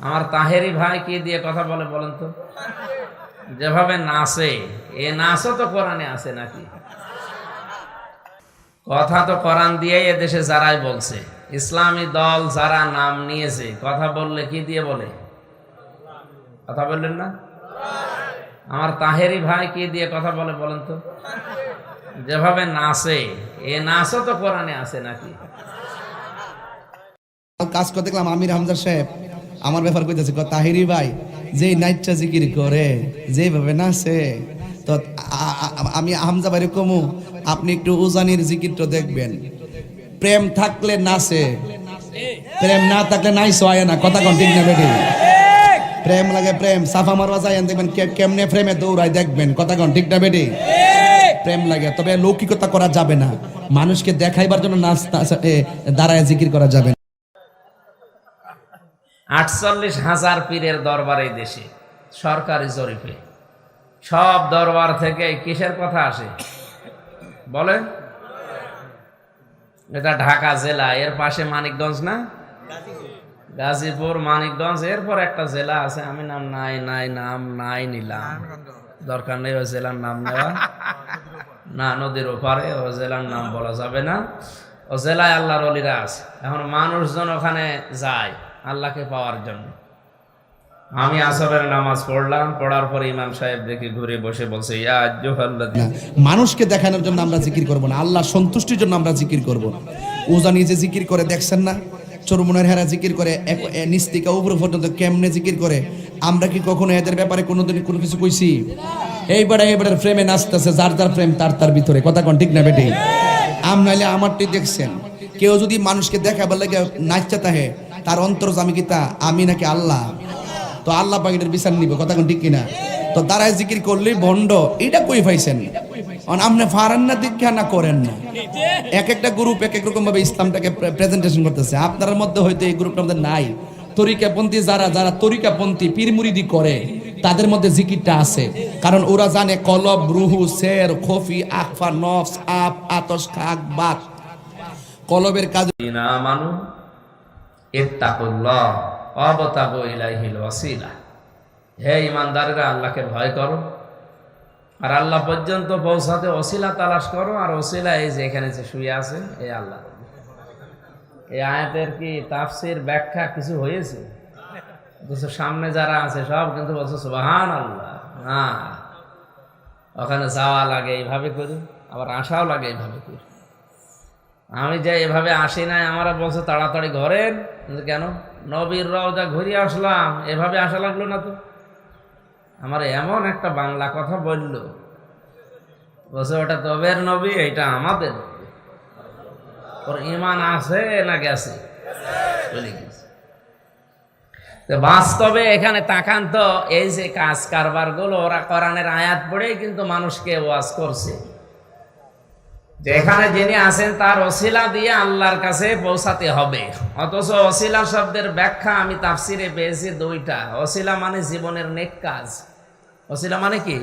আমার তাহেরি ভাই কি দিয়ে কথা বলে বলেন তো? যেভাবে নাচে, এ নাচও তো কোরআনে আছে নাকি? কথা তো কোরআন দিয়ে এদেশে যারাই বলছে, ইসলামী দল যারা নাম নিয়েছে, কথা বললে কি দিয়ে বলে? কথা বললেন না? আমার তাহেরি ভাই কি দিয়ে কথা বলে বলেন তো? যেভাবে নাচে, এ নাচও তো কোরআনে আছে নাকি? কাজ করে দেখলাম আমির হামজা সাহেব আমার ব্যাপার কইতেছে, তাহিরি ভাই যে নাইটটা জিকির করে, যেভাবে নাচে, তো আমি হামজা ভাইরে কমু আপনি একটু উজানির জিকিরটা দেখবেন। প্রেম থাকলে নাচে, প্রেম না থাকলে নাই সয় না। কথা কোন ঠিক না বেটি? প্রেম লাগে, প্রেম সাফা মারবা যায় দেখবেন কেমনে প্রেমে দৌড়ায় দেখবেন। কথা কোন ঠিক না বেটি? প্রেম লাগে, তবে লৌকিকতা করা যাবে না। মানুষকে দেখাইবার জন্য নাচ দাঁড়ায় জিকির করা যাবে না। 48,000 পীরের দরবার এই দেশে, সরকারি জরিপে সব দরবার থেকে কিসের কথা আসে বলেন? এটা ঢাকা জেলা, এর পাশে মানিকগঞ্জ না, গাজীপুর, মানিকগঞ্জ, এরপর একটা জেলা আছে, আমি নাম নাই নিলাম, দরকার নেই ওই জেলার নাম নেওয়া, না নদীর ওপারে, ও জেলার নাম বলা যাবে না। ও জেলায় আল্লাহর ওলিরা আছে। এখন মানুষজন ওখানে যায় আল্লাহকে পাওয়ার জন্য। আমি আসরের নামাজ পড়লাম, পড়ার পরে ইমাম সাহেব দেখে ঘুরে বসে বলছে, ইয়া আইয়ুহাল্লাযীনা, মানুষকে দেখানোর জন্য আমরা জিকির করব না, আল্লাহ সন্তুষ্টির জন্য আমরা জিকির করব। ওজা নিজে জিকির করে দেখছেন না, চরমনের হেরা জিকির করে, নিচ থেকে উপরে পর্যন্ত কেমনে জিকির করে। আমরা কি কখনো এদের ব্যাপারে কোনোদিন কোনো কিছু কইছি? এইবারের ফ্রেমে নাচতেছে, যার যার ফ্রেম তার ভিতরে। কথা কোন ঠিক না বেটি? আমনাইলে আমারটি দেখছেন, কেউ যদি মানুষকে দেখাবার লাগে নাচতে থাকে, তার অন্তর্জামী কি তা আমি নাকি আল্লাহ? তো আল্লাহ পাকের বিচার নিব। কথা কোন ঠিক কিনা? তো দাঁড়ায় জিকির করলেই ভণ্ড, এটা কই পাইছেন? আপনি পারেন না দীক্ষা না করেন না। এক একটা গ্রুপ এক এক রকম ভাবে ইসলামটাকে প্রেজেন্টেশন করতেছে। আপনার মধ্যে হয়তো এই গ্রুপটা আমাদের নাই। তরিকাপন্থী যারা তরিকাপন্থী পীর মুরিদি করে, তাদের মধ্যে জিকিরটা আছে, কারণ ওরা জানে কলব, রুহু, সের, খফি, আখফা, নফস, আপ, আতশ, খাক, বাক, কলবের কাজ। আমানু ইত্তাকুল্লাহ ওয়াবতাগু ইলাইহিল ওয়াসিলা। হে ঈমানদারেরা, আল্লাহকে ভয় করো আর আল্লাহ পর্যন্ত পৌঁছাতে ওসিলা তালাশ করো। আর ওসিলা এই যে এখানে যে শুয়ে আছে, এই আল্লাহ। এই আয়াতের কি তাফসীর ব্যাখ্যা কিছু হয়েছে? সামনে যারা আছে সব কিন্তু বলছে সুবহানাল্লাহ। হ্যাঁ, ওখানে যাওয়া লাগে এইভাবে করি, আবার আসাও লাগে এইভাবে করি। আমি যে এভাবে আসি নাই, আমরা বলছে তাড়াতাড়ি ঘরের, কেন নবীর রওজা ঘুরিয়ে আসলাম, এভাবে আসা লাগলো না তো? আমার এমন একটা বাংলা কথা বললো, বলছে ওটা তবের নবী, এটা আমাদের নবী। ওর ঈমান আছে না গেছে? চলে গেছে। বাস্তবে এখানে তাকান তো, এই যে কাজ কারবার গুলো ওরা কোরআনের আয়াত পড়েই কিন্তু মানুষকে ওয়াজ করছে। যেখানে যিনি আছেন তার ওসিলা দিয়ে আল্লাহর কাছে পৌঁছাতে হবে। অথচ ওসিলা শব্দের ব্যাখ্যা আমি তাফসিরে পেয়েছি দুইটা। ওসিলা মানে জীবনের নেক কাজ। ওসিলা মানে কি?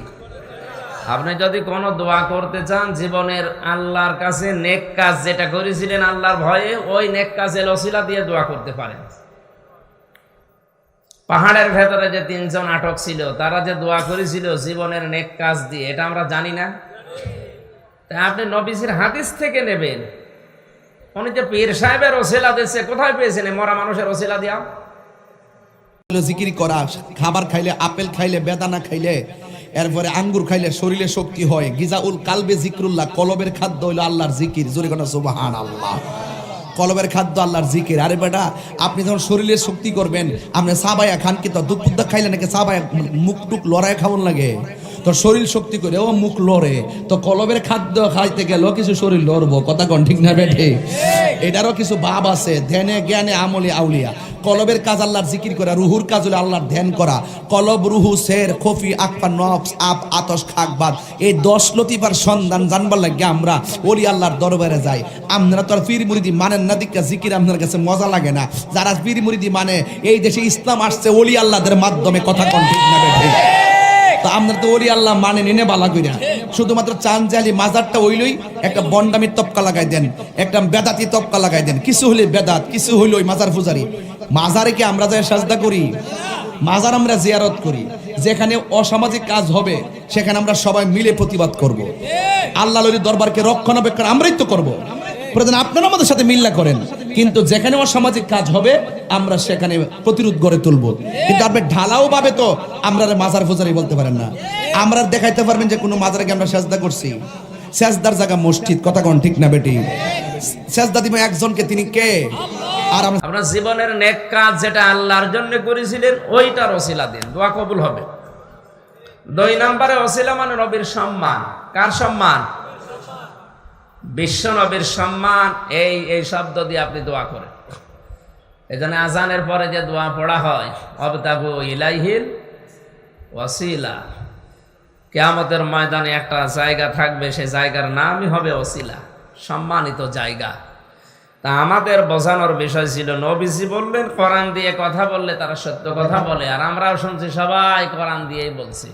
আপনি যদি কোনো দোয়া করতে চান জীবনের আল্লাহর কাছে, নেক কাজ যেটা করেছিলেন আল্লাহর ভয়ে, ওই নেক কাজের ওসিলা দিয়ে দোয়া করতে পারেন। পাহাড়ের ভেতরে যে 3 জন আটক ছিল, তারা যে দোয়া করেছিল জীবনের নেক কাজ দিয়ে, এটা আমরা জানি না? আপনি নবীজির হাদিস থেকে নেবেন। উনি যে পীর সাহেবের ওসিলা দিচ্ছে, কোথায় পেয়েছেন মরা মানুষের ওসিলা দিয়া? জিকির করা, খাবার খাইলে, আপেল খাইলে, বেদানা খাইলে, এরপরে আঙ্গুর খাইলে শরীরে শক্তি হয়। গিজাউল কালবে জিকরুল্লাহ, কলবের খাদ্য হইলো আল্লাহর জিকির। জোরে কথা সুবহানাল্লাহ। কলবের খাদ্য আল্লাহর জিকির। আরে বেটা, আপনি যখন শরীরে শক্তি করবেন, আপনি সাবায়া খান কি তো দুধ খাইলে নাকি সাবায়া মুখ টুক লড়াই খাওয়ান লাগে? তো শরীর শক্তি করে ও মুখ লড়ে, তো কলবের খাদ্য খাইতে গেল কিছু শরীর লড়বো। কথা কোন ঠিক না বেঠে? এটারও কিছু ভাব আছে, ধ্যানে জ্ঞানে আমলে আউলিয়া। কলবের কাজ আল্লাহর জিকির করা, রুহুর কাজ হলো আল্লাহর ধ্যান করা। কলব, রুহু, সের, খফি, আকফা, নফস, আপ, আতশ, খাকবাদ, এই 10 লতিফার সন্ধান জানবার লাগে আমরা ওলি আল্লাহর দরবারে যাই। আপনারা তো আর পীর মুরিদি মানেন না, দিকা জিকির আপনার কাছে মজা লাগে না। যারা পীর মুরিদি মানে, এই দেশে ইসলাম আসছে ওলি আল্লাহদের মাধ্যমে। কথা কোন ঠিক না বেঠে? তো আপনার তো ওলি আল্লাহ মানে নিনে বালা কইরা শুধুমাত্র চানজালি মাজারটা হইলই একটা বন্ডামির তপকা লাগাই দেন, একটা বেদাতি তপকা লাগাই দেন, কিছু হলে বেদাত, কিছু হইল ওই মাজার পূজারি। মাজারে কি আমরা যাই সাজদা করি? মাজার আমরা জিয়ারত করি। যেখানে অসামাজিক কাজ হবে সেখানে আমরা সবাই মিলে প্রতিবাদ করব। আল্লাহ নবীর দরবারকে রক্ষণাবেক্ষণ আমরাই তো করব। প্রয়োজন আপনারা আমাদের সাথে মিল্লা করেন, কিন্তু যেখানে অসামাজিক কাজ হবে আমরা সেখানে প্রতিরোধ গড়ে তুলব। কিন্তু আপনি ঢালাও ভাবে তো আমরা মাজার পূজারি বলতে পারেন না। আমরা দেখাইতে পারবেন যে কোনো মাজারে গিয়ে আমরা সেজদা করছি? সেজদার জায়গা মসজিদ, কথা কোন ঠিক না বেটি? সেজদা দিবে একজনকে, তিনি কে? আর আমরা আপনার জীবনের নেক কাজ যেটা আল্লাহর জন্য করেছিলেন ওইটার ওসিলা দিন, দোয়া কবুল হবে। 2 নম্বরে ওসিলা মানে নবীর সম্মান। কার সম্মান? বিশ্ব নবীর সম্মান। এই শব্দ দিয়ে আপনি দোয়া করেন। এজন্য আজানের পরে যে দোয়া পড়া হয়, অবতাগু ইলাইহিল ওয়াসিলা, কিয়ামতের ময়দানে একটা জায়গা থাকবে, সেই জায়গার নামই হবে ওসিলা, সম্মানিত জায়গা। তা আমাদের বোঝানোর বিষয় ছিল, নবীজি বললেন কোরআন দিয়ে কথা বললে তারা সত্য কথা বলে, আর আমরাও শুনছি সবাই কোরআন দিয়েই বলছি।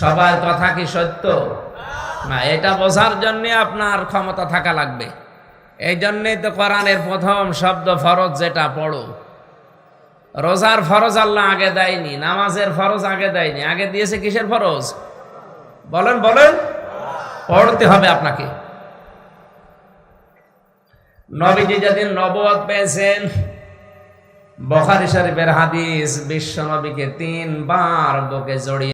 সবাই কথা কি সত্য না? এটা বোঝার জন্য আপনার ক্ষমতা থাকা লাগবে। এই জন্যই তো কোরআনের প্রথম শব্দ ফরজ, যেটা পড়ো। রোজার ফরজ আল্লাহ আগে দেয়নি, নামাজের ফরজ আগে দেয়নি, আগে দিয়েছে কিসের ফরজ? বলেন বলেন। পড়তে হবে আপনাকে। নবীজি যেদিন নবুয়ত পেয়েছেন, বুখারী শরীফের হাদিস, বিশ্ব নবীকে 3 বার বুকে জড়িয়ে